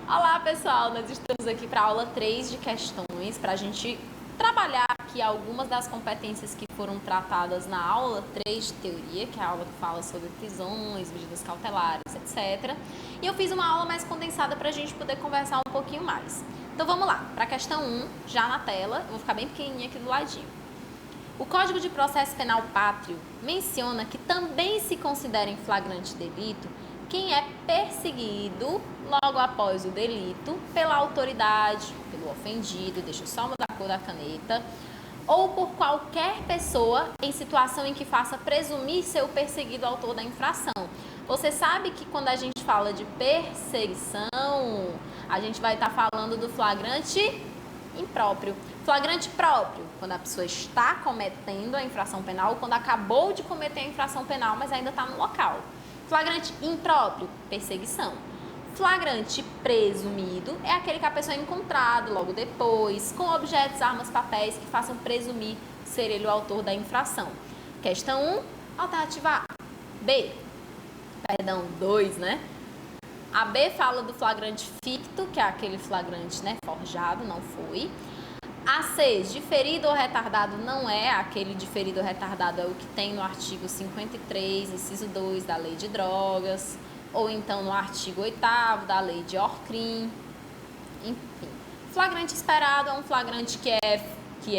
Olá pessoal, nós estamos aqui para a aula 3 de questões, para a gente trabalhar aqui algumas das competências que foram tratadas na aula 3 de teoria, que é a aula que fala sobre prisões, medidas cautelares, etc. E eu fiz uma aula mais condensada para a gente poder conversar um pouquinho mais. Então vamos lá, para a questão 1, já na tela, eu vou ficar bem pequenininha aqui do ladinho. O Código de Processo Penal Pátrio menciona que também se considera em flagrante delito quem é perseguido logo após o delito pela autoridade, pelo ofendido, deixa eu só mudar a cor da caneta, ou por qualquer pessoa em situação em que faça presumir ser o perseguido autor da infração. Você sabe que quando a gente fala de perseguição, a gente vai estar falando do flagrante impróprio. Flagrante próprio, quando a pessoa está cometendo a infração penal, ou quando acabou de cometer a infração penal, mas ainda está no local. Flagrante impróprio, perseguição. Flagrante presumido é aquele que a pessoa é encontrada logo depois, com objetos, armas, papéis que façam presumir ser ele o autor da infração. Questão 1, alternativa A. B, perdão, 2, né? A B fala do flagrante ficto, que é aquele flagrante, né, forjado, não foi. A C, diferido ou retardado, não é. Aquele diferido ou retardado é o que tem no artigo 53, inciso 2 da Lei de Drogas, ou então no artigo 8º da Lei de Orcrim. Enfim, flagrante esperado é um flagrante que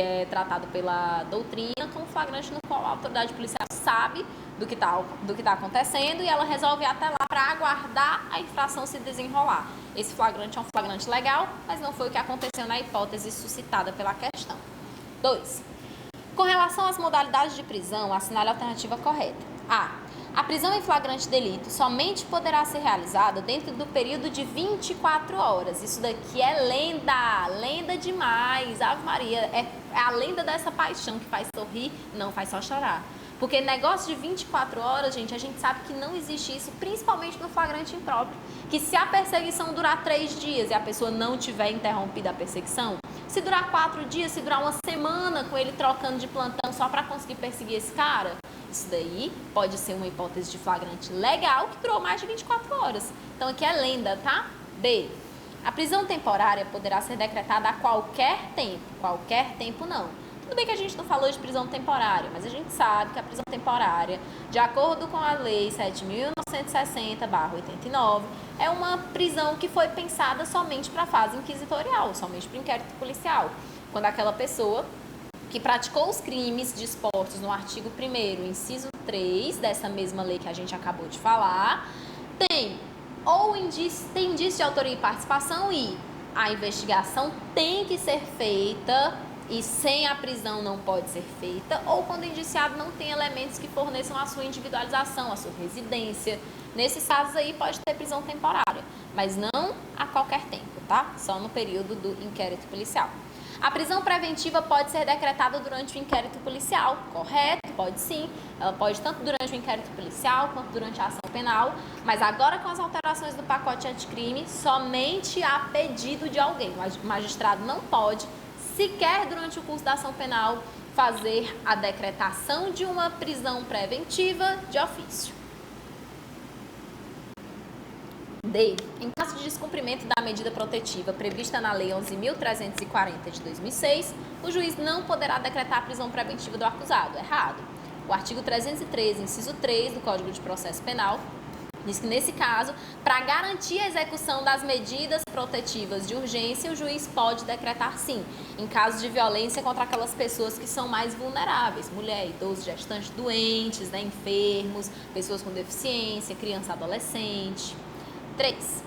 é tratado pela doutrina como flagrante no qual a autoridade policial sabe do que tá acontecendo e ela resolve ir até lá para aguardar a infração se desenrolar. Esse flagrante é um flagrante legal, mas não foi o que aconteceu na hipótese suscitada pela questão. 2. Com relação às modalidades de prisão, assinale a alternativa correta. A. A prisão em flagrante delito somente poderá ser realizada dentro do período de 24 horas. Isso daqui é lenda demais. Ave Maria, é a lenda dessa paixão que faz sorrir, não faz só chorar. Porque negócio de 24 horas, gente, a gente sabe que não existe isso, principalmente no flagrante impróprio. Que se a perseguição durar 3 dias e a pessoa não tiver interrompida a perseguição, se durar 4 dias, se durar uma semana com ele trocando de plantão só para conseguir perseguir esse cara, isso daí pode ser uma hipótese de flagrante legal que durou mais de 24 horas. Então aqui é lenda, tá? B. A prisão temporária poderá ser decretada a qualquer tempo não. Tudo bem que a gente não falou de prisão temporária, mas a gente sabe que a prisão temporária, de acordo com a Lei 7.960/89, é uma prisão que foi pensada somente para a fase inquisitorial, somente para o inquérito policial. Quando aquela pessoa que praticou os crimes dispostos no artigo 1º, inciso 3, dessa mesma lei que a gente acabou de falar, tem indício de autoria e participação e a investigação tem que ser feita e sem a prisão não pode ser feita, ou quando o indiciado não tem elementos que forneçam a sua individualização, a sua residência. Nesses casos aí pode ter prisão temporária, mas não a qualquer tempo, tá? Só no período do inquérito policial. A prisão preventiva pode ser decretada durante o inquérito policial, correto? Pode sim. Ela pode tanto durante o inquérito policial quanto durante a ação penal, mas agora com as alterações do pacote anticrime, somente a pedido de alguém. O magistrado não pode, sequer durante o curso da ação penal, fazer a decretação de uma prisão preventiva de ofício. D. Em caso de descumprimento da medida protetiva prevista na Lei 11.340 de 2006, o juiz não poderá decretar a prisão preventiva do acusado. Errado. O artigo 313, inciso 3 do Código de Processo Penal diz que, nesse caso, para garantir a execução das medidas protetivas de urgência, o juiz pode decretar sim, em caso de violência contra aquelas pessoas que são mais vulneráveis, mulher, idoso, gestante, doentes, né, enfermos, pessoas com deficiência, criança, adolescente. 3.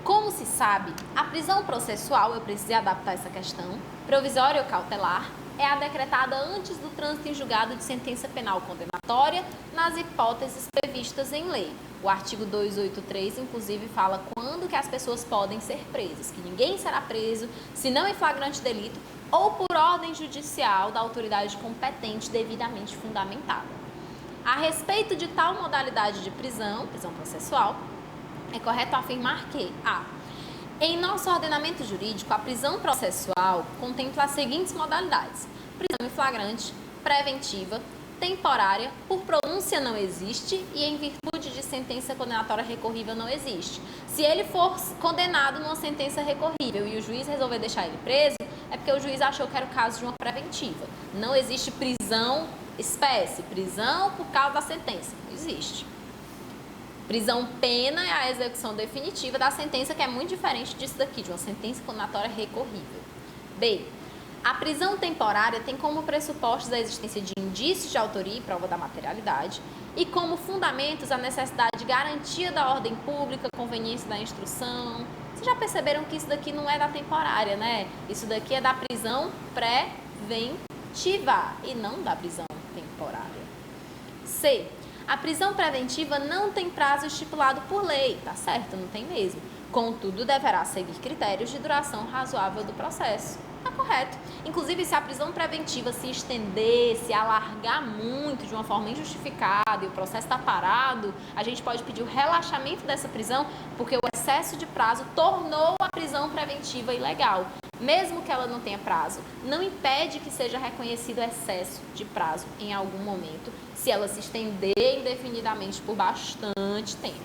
Como se sabe, a prisão processual, eu precisei adaptar essa questão, provisória ou cautelar, é a decretada antes do trânsito em julgado de sentença penal condenatória nas hipóteses previstas em lei. O artigo 283, inclusive, fala quando que as pessoas podem ser presas, que ninguém será preso, se não em flagrante delito ou por ordem judicial da autoridade competente devidamente fundamentada. A respeito de tal modalidade de prisão processual, é correto afirmar que a. Em nosso ordenamento jurídico, a prisão processual contempla as seguintes modalidades: prisão em flagrante, preventiva, temporária, por pronúncia não existe e em virtude de sentença condenatória recorrível não existe. Se ele for condenado numa sentença recorrível e o juiz resolver deixar ele preso, é porque o juiz achou que era o caso de uma preventiva. Não existe prisão espécie, prisão por causa da sentença, não existe. Prisão pena é a execução definitiva da sentença, que é muito diferente disso daqui, de uma sentença condenatória recorrível. B. A prisão temporária tem como pressupostos a existência de indícios de autoria e prova da materialidade e como fundamentos a necessidade de garantia da ordem pública, conveniência da instrução. Vocês já perceberam que isso daqui não é da temporária, né? Isso daqui é da prisão preventiva e não da prisão temporária. C. A prisão preventiva não tem prazo estipulado por lei, tá certo? Não tem mesmo. Contudo, deverá seguir critérios de duração razoável do processo. Tá correto. Inclusive, se a prisão preventiva se estender, se alargar muito de uma forma injustificada e o processo está parado, a gente pode pedir o relaxamento dessa prisão porque o excesso de prazo tornou a prisão preventiva ilegal. Mesmo que ela não tenha prazo, não impede que seja reconhecido excesso de prazo em algum momento, se ela se estender indefinidamente por bastante tempo.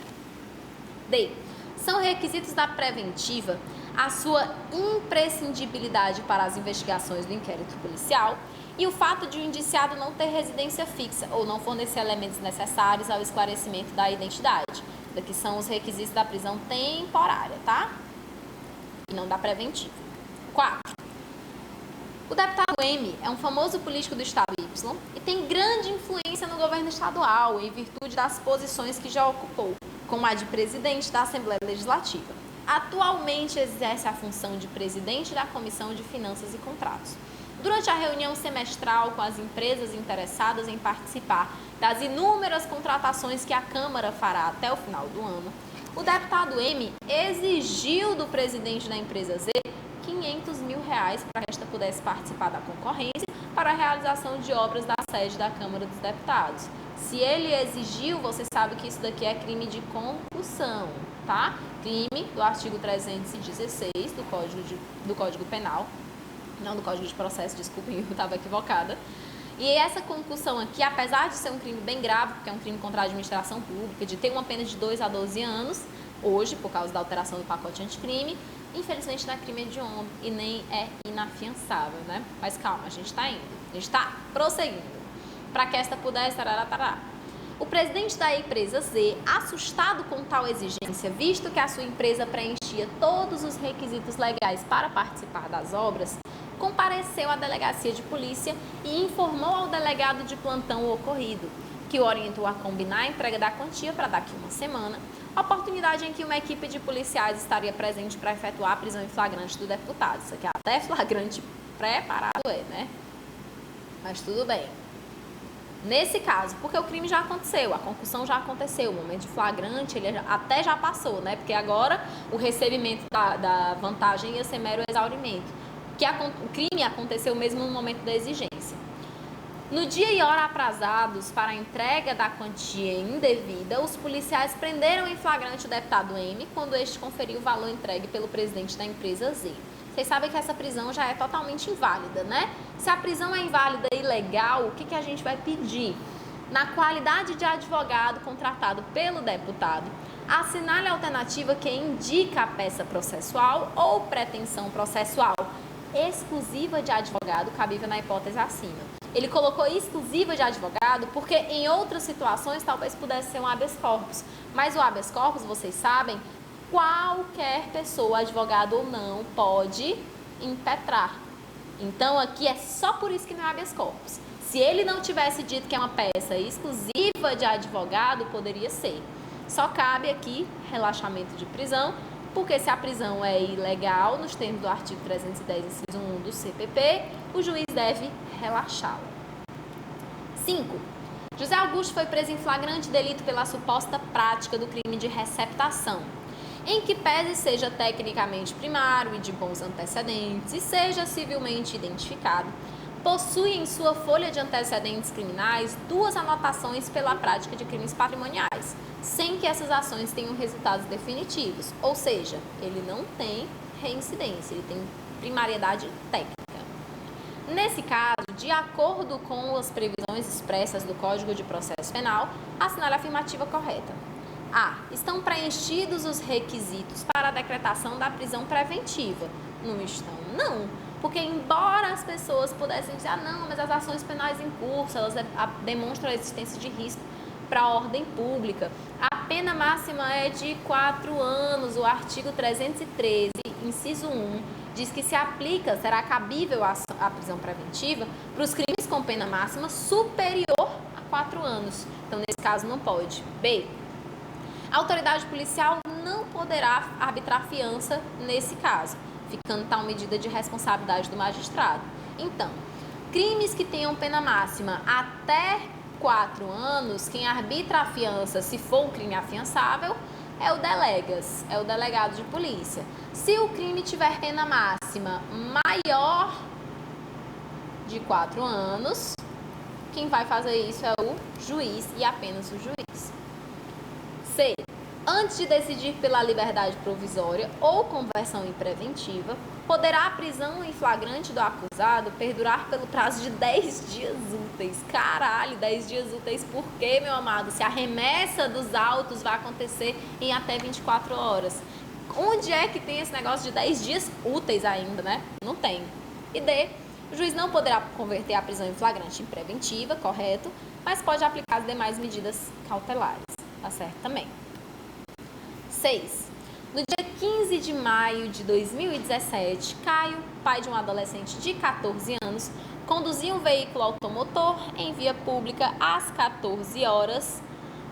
D. São requisitos da preventiva a sua imprescindibilidade para as investigações do inquérito policial e o fato de o indiciado não ter residência fixa ou não fornecer elementos necessários ao esclarecimento da identidade. Daqui são os requisitos da prisão temporária, tá? E não da preventiva. 4. O deputado M é um famoso político do estado Y e tem grande influência no governo estadual em virtude das posições que já ocupou, como a de presidente da Assembleia Legislativa. Atualmente exerce a função de presidente da Comissão de Finanças e Contratos. Durante a reunião semestral com as empresas interessadas em participar das inúmeras contratações que a Câmara fará até o final do ano, o deputado M exigiu do presidente da empresa Z R$500 mil para que esta pudesse participar da concorrência para a realização de obras da sede da Câmara dos Deputados. Se ele exigiu, você sabe que isso daqui é crime de concussão, tá? Crime do artigo 316 do Código Penal, não do Código de Processo, desculpem, eu estava equivocada. E essa concussão aqui, apesar de ser um crime bem grave, porque é um crime contra a administração pública, de ter uma pena de 2 a 12 anos, hoje, por causa da alteração do pacote anticrime, infelizmente não é crime hediondo e nem é inafiançável, né? Mas calma, a gente está indo, a gente está prosseguindo. Para que esta pudesse, tarará. O presidente da empresa Z, assustado com tal exigência, visto que a sua empresa preenchia todos os requisitos legais para participar das obras, compareceu à delegacia de polícia e informou ao delegado de plantão o ocorrido, que o orientou a combinar a entrega da quantia para daqui uma semana, oportunidade em que uma equipe de policiais estaria presente para efetuar a prisão em flagrante do deputado. Isso aqui é até flagrante preparado, né? Mas tudo bem. Nesse caso, porque o crime já aconteceu, a concussão já aconteceu, o momento de flagrante ele até já passou, né? Porque agora o recebimento da vantagem ia ser mero exaurimento. O crime aconteceu mesmo no momento da exigência. No dia e hora aprazados para a entrega da quantia indevida, os policiais prenderam em flagrante o deputado M quando este conferiu o valor entregue pelo presidente da empresa Z. Vocês sabem que essa prisão já é totalmente inválida, né? Se a prisão é inválida e ilegal, o que a gente vai pedir? Na qualidade de advogado contratado pelo deputado, assinale a alternativa que indica a peça processual ou pretensão processual exclusiva de advogado, cabível na hipótese acima. Ele colocou exclusiva de advogado porque em outras situações talvez pudesse ser um habeas corpus. Mas o habeas corpus, vocês sabem, qualquer pessoa, advogado ou não, pode impetrar. Então, aqui é só por isso que não é habeas corpus. Se ele não tivesse dito que é uma peça exclusiva de advogado, poderia ser. Só cabe aqui relaxamento de prisão, porque se a prisão é ilegal, nos termos do artigo 310, inciso 1 do CPP, o juiz deve relaxá-la. 5. José Augusto foi preso em flagrante delito pela suposta prática do crime de receptação, em que pese seja tecnicamente primário e de bons antecedentes e seja civilmente identificado, possui em sua folha de antecedentes criminais 2 anotações pela prática de crimes patrimoniais, sem que essas ações tenham resultados definitivos, ou seja, ele não tem reincidência, ele tem primariedade técnica. Nesse caso, de acordo com as previsões expressas do Código de Processo Penal, assinale a afirmativa correta. A. Estão preenchidos os requisitos para a decretação da prisão preventiva? Não estão, não. Porque embora as pessoas pudessem dizer, não, mas as ações penais em curso, elas demonstram a existência de risco para a ordem pública. A pena máxima é de 4 anos. O artigo 313, inciso 1, diz que se aplica, será cabível a prisão preventiva para os crimes com pena máxima superior a 4 anos. Então, nesse caso, não pode. B. A autoridade policial não poderá arbitrar fiança nesse caso, ficando tal medida de responsabilidade do magistrado. Então, crimes que tenham pena máxima até 4 anos, quem arbitra a fiança, se for um crime afiançável, é o delegas, é o delegado de polícia. Se o crime tiver pena máxima maior de 4 anos, quem vai fazer isso é o juiz e apenas o juiz. C. Antes de decidir pela liberdade provisória ou conversão em preventiva, poderá a prisão em flagrante do acusado perdurar pelo prazo de 10 dias úteis. Caralho, 10 dias úteis por quê, meu amado? Se a remessa dos autos vai acontecer em até 24 horas. Onde é que tem esse negócio de 10 dias úteis ainda, né? Não tem. E D. O juiz não poderá converter a prisão em flagrante em preventiva, correto, mas pode aplicar as demais medidas cautelares. Tá certo também. 6. No dia 15 de maio de 2017, Caio, pai de um adolescente de 14 anos, conduzia um veículo automotor em via pública às 14 horas,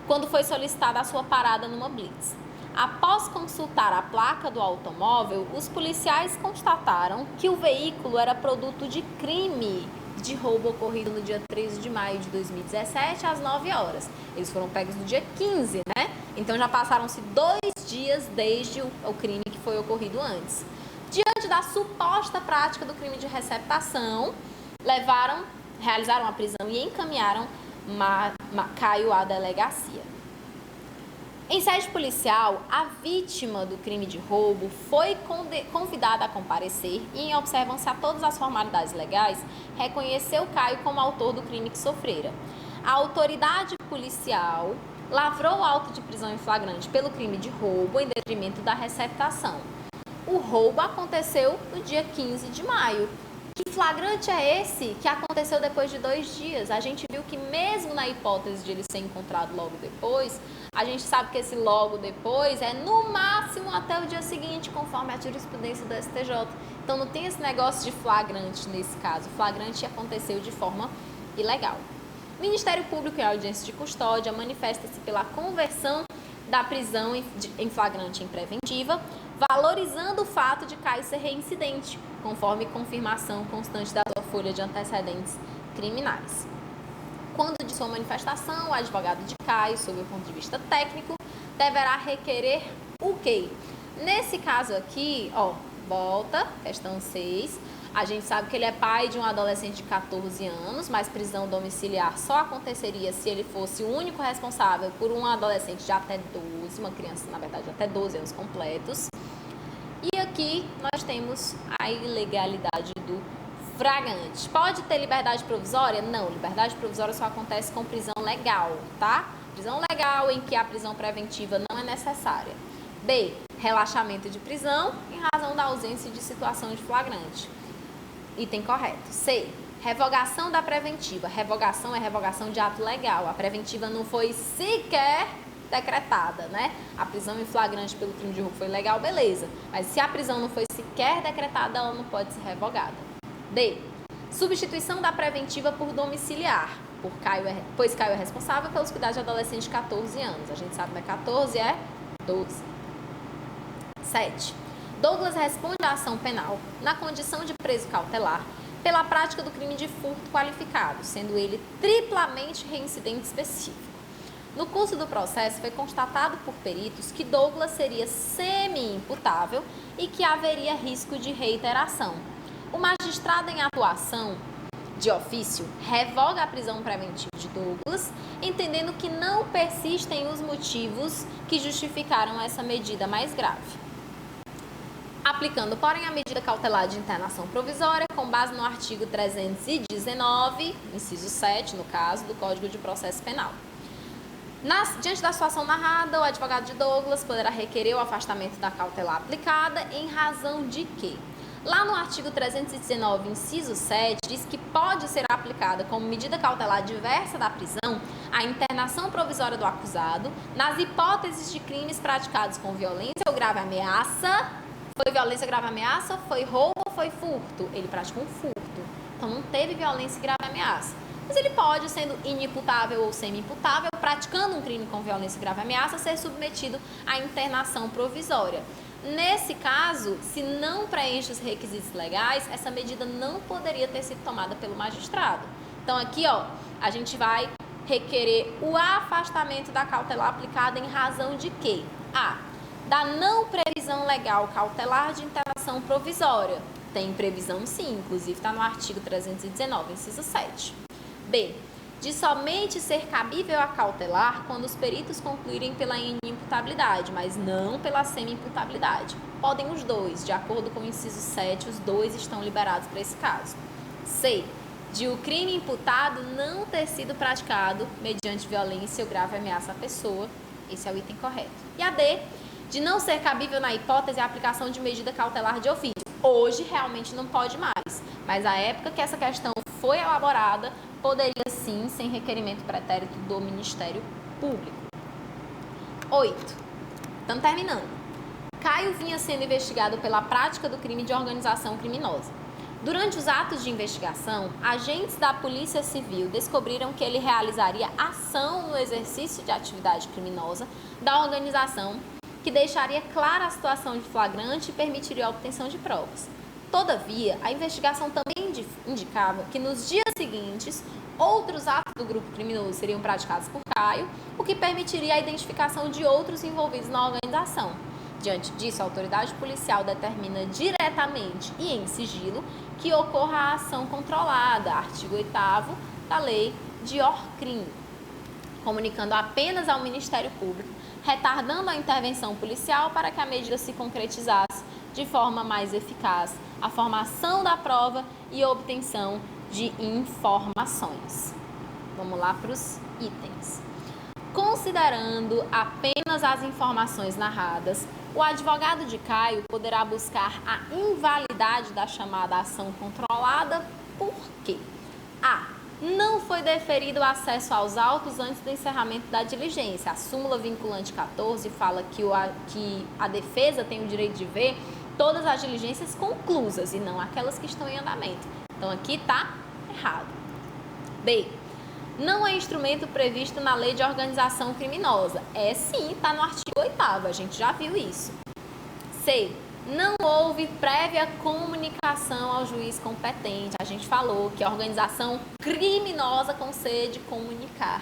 quando foi solicitada a sua parada numa blitz. Após consultar a placa do automóvel, os policiais constataram que o veículo era produto de crime de roubo ocorrido no dia 13 de maio de 2017, às 9 horas. Eles foram pegos no dia 15, né? Então já passaram-se 2 dias desde o crime que foi ocorrido antes. Diante da suposta prática do crime de receptação, realizaram a prisão e encaminharam Caio à delegacia. Em sede policial, a vítima do crime de roubo foi convidada a comparecer e, em observância a todas as formalidades legais, reconheceu Caio como autor do crime que sofrera. A autoridade policial lavrou o auto de prisão em flagrante pelo crime de roubo em detrimento da receptação. O roubo aconteceu no dia 15 de maio. Que flagrante é esse que aconteceu depois de 2 dias? A gente viu que mesmo na hipótese de ele ser encontrado logo depois, a gente sabe que esse logo depois é no máximo até o dia seguinte, conforme a jurisprudência do STJ. Então não tem esse negócio de flagrante nesse caso. O flagrante aconteceu de forma ilegal. O Ministério Público, em audiência de custódia, manifesta-se pela conversão da prisão em flagrante em preventiva, valorizando o fato de Caio ser reincidente, conforme confirmação constante da sua folha de antecedentes criminais. Quando de sua manifestação, o advogado de Caio, sob o ponto de vista técnico, deverá requerer o quê? Nesse caso aqui, volta, questão 6, a gente sabe que ele é pai de um adolescente de 14 anos, mas prisão domiciliar só aconteceria se ele fosse o único responsável por um adolescente de até 12, uma criança, na verdade, até 12 anos completos. E aqui nós temos a ilegalidade do flagrante. Pode ter liberdade provisória? Não, liberdade provisória só acontece com prisão legal, tá? Prisão legal em que a prisão preventiva não é necessária. B. Relaxamento de prisão em razão da ausência de situação de flagrante. Item correto. C. Revogação da preventiva. Revogação é revogação de ato legal. A preventiva não foi sequer decretada, né? A prisão em flagrante pelo crime de roubo foi legal, beleza. Mas se a prisão não foi sequer decretada, ela não pode ser revogada. D. Substituição da preventiva por domiciliar, pois Caio é responsável pelos cuidados de adolescente de 14 anos. A gente sabe que não é 14, é 12. 7. Douglas responde à ação penal na condição de preso cautelar pela prática do crime de furto qualificado, sendo ele triplamente reincidente específico. No curso do processo, foi constatado por peritos que Douglas seria semi-imputável e que haveria risco de reiteração. O magistrado em atuação de ofício revoga a prisão preventiva de Douglas, entendendo que não persistem os motivos que justificaram essa medida mais grave. A aplicando, porém, a medida cautelar de internação provisória com base no artigo 319, inciso 7, no caso, do Código de Processo Penal. Diante da situação narrada, o advogado de Douglas poderá requerer o afastamento da cautelar aplicada em razão de que, lá no artigo 319, inciso 7, diz que pode ser aplicada como medida cautelar diversa da prisão a internação provisória do acusado nas hipóteses de crimes praticados com violência ou grave ameaça. Foi violência, grave ameaça? Foi roubo ou foi furto? Ele praticou um furto. Então não teve violência e grave ameaça. Mas ele pode, sendo inimputável ou semi-imputável, praticando um crime com violência e grave ameaça, ser submetido à internação provisória. Nesse caso, se não preenche os requisitos legais, essa medida não poderia ter sido tomada pelo magistrado. Então aqui, ó, a gente vai requerer o afastamento da cautelar aplicada em razão de quê? A. Da não previsão legal cautelar de internação provisória. Tem previsão sim, inclusive está no artigo 319, inciso 7. B. De somente ser cabível a cautelar quando os peritos concluírem pela inimputabilidade, mas não pela semi-imputabilidade. Podem os dois, de acordo com o inciso 7, os dois estão liberados para esse caso. C. De o crime imputado não ter sido praticado mediante violência ou grave ameaça à pessoa. Esse é o item correto. E a D. De não ser cabível na hipótese a aplicação de medida cautelar de ofício. Hoje realmente não pode mais, mas à época que essa questão foi elaborada, poderia sim, sem requerimento pretérito do Ministério Público. 8. Estamos terminando. Caio vinha sendo investigado pela prática do crime de organização criminosa. Durante os atos de investigação, agentes da Polícia Civil descobriram que ele realizaria ação no exercício de atividade criminosa da organização que deixaria clara a situação de flagrante e permitiria a obtenção de provas. Todavia, a investigação também indicava que nos dias seguintes, outros atos do grupo criminoso seriam praticados por Caio, o que permitiria a identificação de outros envolvidos na organização. Diante disso, a autoridade policial determina diretamente e em sigilo que ocorra a ação controlada, artigo 8º da Lei de Orcrim, comunicando apenas ao Ministério Público, retardando a intervenção policial para que a medida se concretizasse de forma mais eficaz, a formação da prova e a obtenção de informações. Vamos lá para os itens. Considerando apenas as informações narradas, o advogado de Caio poderá buscar a invalidade da chamada ação controlada por quê? A. Não foi deferido o acesso aos autos antes do encerramento da diligência. A súmula vinculante 14 fala que a defesa tem o direito de ver todas as diligências conclusas e não aquelas que estão em andamento. Então aqui está errado. B. Não é instrumento previsto na lei de organização criminosa. É sim, está no artigo 8º, a gente já viu isso. C. Não houve prévia comunicação ao juiz competente. A gente falou que a organização criminosa concede comunicar.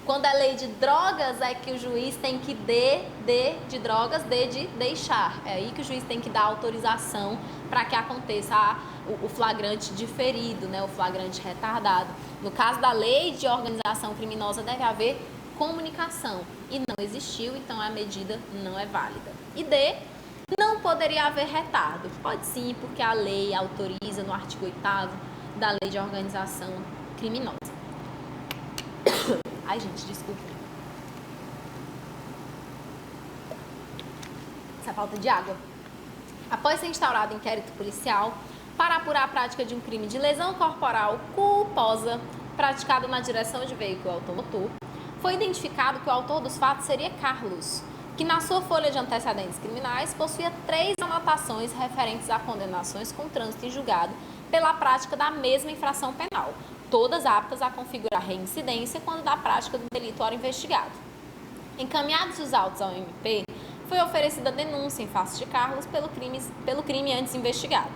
Quando é lei de drogas, é que o juiz tem que de drogas, de deixar. É aí que o juiz tem que dar autorização para que aconteça o flagrante diferido, né? O flagrante retardado. No caso da lei de organização criminosa, deve haver comunicação. E não existiu, então a medida não é válida. E D. Não poderia haver retardo. Pode sim, porque a lei autoriza no artigo 8º da Lei de Organização Criminosa. Ai, gente, desculpa. Essa falta de água. Após ser instaurado inquérito policial para apurar a prática de um crime de lesão corporal culposa praticado na direção de veículo automotor, foi identificado que o autor dos fatos seria Carlos, que na sua folha de antecedentes criminais possuía 3 anotações referentes a condenações com trânsito em julgado pela prática da mesma infração penal, todas aptas a configurar reincidência quando da prática do delito ora investigado. Encaminhados os autos ao MP, foi oferecida denúncia em face de Carlos pelo crime antes investigado.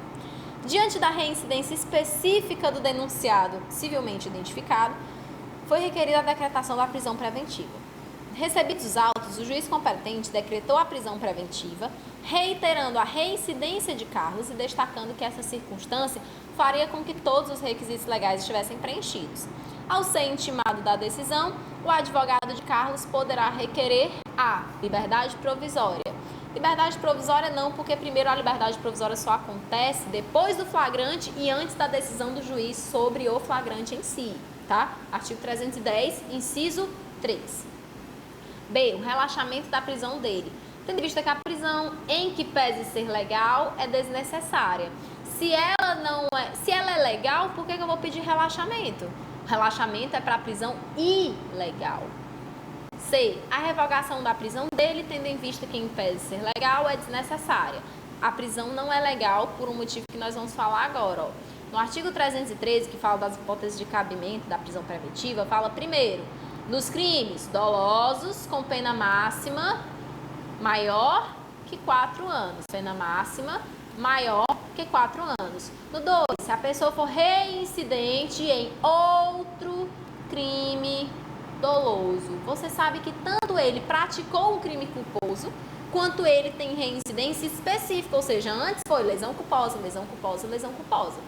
Diante da reincidência específica do denunciado civilmente identificado, foi requerida a decretação da prisão preventiva. Recebidos os autos, o juiz competente decretou a prisão preventiva, reiterando a reincidência de Carlos e destacando que essa circunstância faria com que todos os requisitos legais estivessem preenchidos. Ao ser intimado da decisão, o advogado de Carlos poderá requerer a liberdade provisória Liberdade provisória não, porque primeiro a liberdade provisória só acontece depois do flagrante e antes da decisão do juiz sobre o flagrante em si, tá? Artigo 310, inciso 3. B, o relaxamento da prisão dele. Tendo em vista que a prisão, em que pese ser legal, é desnecessária. Se ela é legal, por que eu vou pedir relaxamento? O relaxamento é para a prisão ilegal. C, a revogação da prisão dele, tendo em vista que em pese ser legal, é desnecessária. A prisão não é legal por um motivo que nós vamos falar agora. Ó. No artigo 313, que fala das hipóteses de cabimento da prisão preventiva, fala primeiro, nos crimes dolosos com pena máxima maior que 4 anos. Pena máxima maior que 4 anos. No 2, se a pessoa for reincidente em outro crime doloso. Você sabe que tanto ele praticou um crime culposo, quanto ele tem reincidência específica, ou seja, antes foi lesão culposa, lesão culposa, lesão culposa.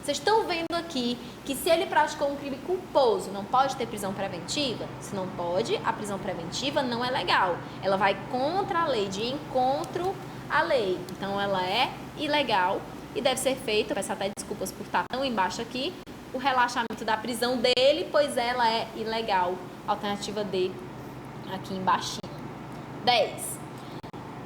Vocês estão vendo aqui que se ele praticou um crime culposo, não pode ter prisão preventiva? Se não pode, a prisão preventiva não é legal. Ela vai contra a lei, de encontro à lei. Então, ela é ilegal e deve ser feito, peço até desculpas por estar tão embaixo aqui, o relaxamento da prisão dele, pois ela é ilegal. Alternativa D, aqui embaixo. 10.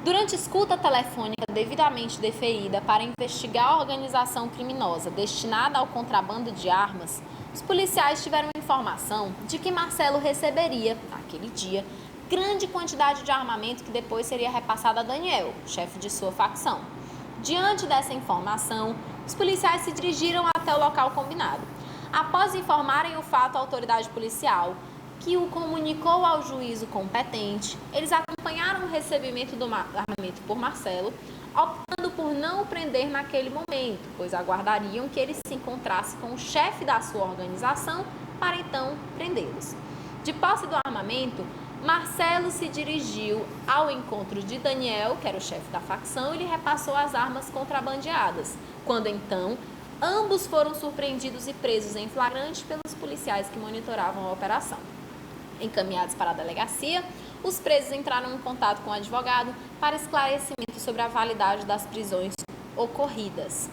Durante escuta telefônica devidamente deferida para investigar a organização criminosa destinada ao contrabando de armas, os policiais tiveram informação de que Marcelo receberia, naquele dia, grande quantidade de armamento que depois seria repassada a Daniel, chefe de sua facção. Diante dessa informação, os policiais se dirigiram até o local combinado. Após informarem o fato à autoridade policial, que o comunicou ao juízo competente, eles acompanharam o recebimento do armamento por Marcelo, optando por não o prender naquele momento, pois aguardariam que ele se encontrasse com o chefe da sua organização para então prendê-los. De posse do armamento, Marcelo se dirigiu ao encontro de Daniel, que era o chefe da facção, e lhe repassou as armas contrabandeadas, quando então ambos foram surpreendidos e presos em flagrante pelos policiais que monitoravam a operação. Encaminhados para a delegacia, os presos entraram em contato com o advogado para esclarecimento sobre a validade das prisões ocorridas.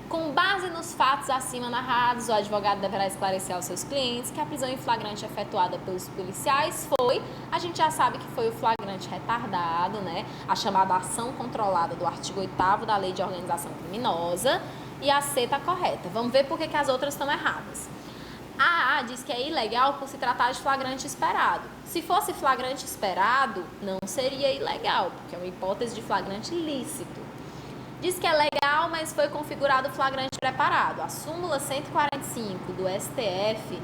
Com base nos fatos acima narrados, o advogado deverá esclarecer aos seus clientes que a prisão em flagrante efetuada pelos policiais foi, a gente já sabe que foi o flagrante retardado, né? A chamada ação controlada do artigo 8º da Lei de Organização Criminosa, e a C está correta. Vamos ver por que as outras estão erradas. A A diz que é ilegal por se tratar de flagrante esperado. Se fosse flagrante esperado, não seria ilegal, porque é uma hipótese de flagrante lícito. Diz que é legal, mas foi configurado flagrante preparado. A súmula 145 do STF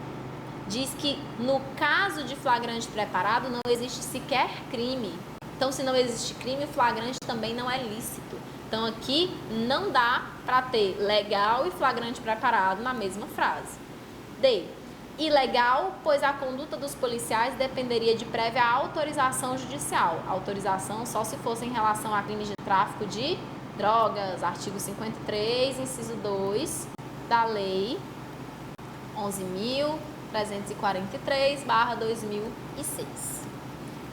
diz que no caso de flagrante preparado não existe sequer crime. Então, se não existe crime, o flagrante também não é lícito. Então, aqui não dá para ter legal e flagrante preparado na mesma frase. D. Ilegal, pois a conduta dos policiais dependeria de prévia autorização judicial. Autorização só se fosse em relação a crimes de tráfico de drogas, artigo 53, inciso 2 da Lei 11.343/2006.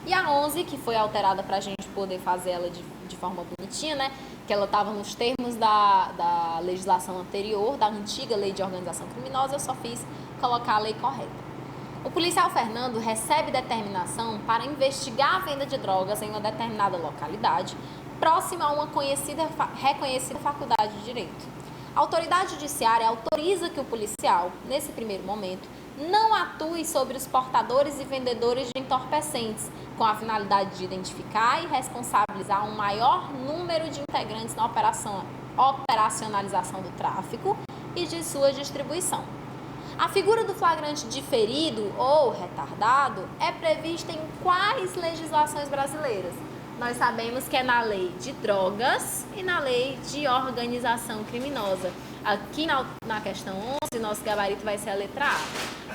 E a 11, que foi alterada para a gente poder fazer ela de forma bonitinha, né? Que ela estava nos termos da legislação anterior, da antiga Lei de Organização Criminosa, eu só fiz colocar a lei correta. O policial Fernando recebe determinação para investigar a venda de drogas em uma determinada localidade, próxima a uma reconhecida faculdade de Direito. A autoridade judiciária autoriza que o policial, nesse primeiro momento, não atue sobre os portadores e vendedores de entorpecentes, com a finalidade de identificar e responsabilizar um maior número de integrantes na operacionalização do tráfico e de sua distribuição. A figura do flagrante diferido ou retardado é prevista em quais legislações brasileiras? Nós sabemos que é na lei de drogas e na lei de organização criminosa. Aqui na questão 11, nosso gabarito vai ser a letra A.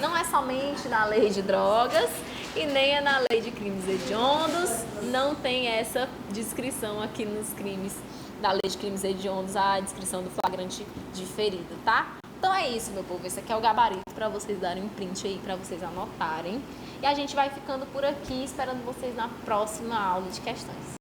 Não é somente na lei de drogas e nem é na lei de crimes hediondos, não tem essa descrição aqui nos crimes, da lei de crimes hediondos, a descrição do flagrante diferido, tá? Então é isso, meu povo, esse aqui é o gabarito para vocês darem um print aí, para vocês anotarem. E a gente vai ficando por aqui, esperando vocês na próxima aula de questões.